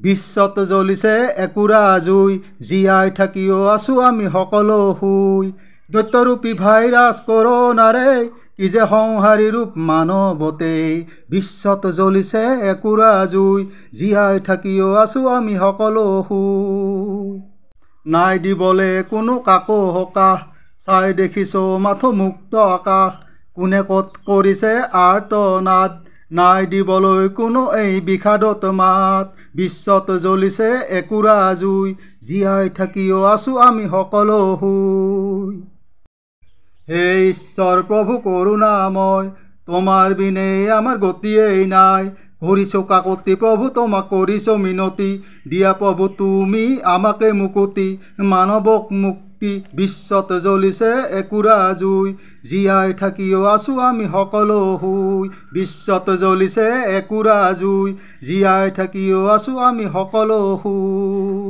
বিশ্বত জ্বলিছে একুৰা জুই, জীয়াই থাকিও আছো আমি সকলো শুই। দৈত্যৰূপী ভাইৰাছ কৰোণাৰে কি যে সংহাৰী ৰূপ মানৱতে। বিশ্বত জ্বলিছে একুৰা জুই, জীয়াই থাকিও আছো আমি সকলো শুই। নাই দিবলে কোনো কাকো সকাহ, চাই দেখিছো মাথো মুক্ত আকাশ। কোনে ক'ত কৰিছে আৰ্তনাদ, নাই দিবলৈ কোনো এই বিষাদত মাত। বিশ্বত জ্বলিছে একুৰা জুই, জীয়াই থাকিও আছো আমি সকলো শুই। হে ঈশ্বৰ প্ৰভু কৰুণাময়, তোমাৰ বিনে আমাৰ গতিয়েই নাই। কৰিছো কাকতি প্ৰভু তোমাক কৰিছো মিনতি, দিয়া প্ৰভু তুমি আমাকে মুকুতি, মানৱক মুক্তি। বিশ্বত জ্বলিছে একুৰা জুই, জীয়াই থাকিও আছো আমি সকলো শুই। বিশ্বত জ্বলিছে একুৰা জুই, জীয়াই থাকিও আছো আমি সকলো শুই।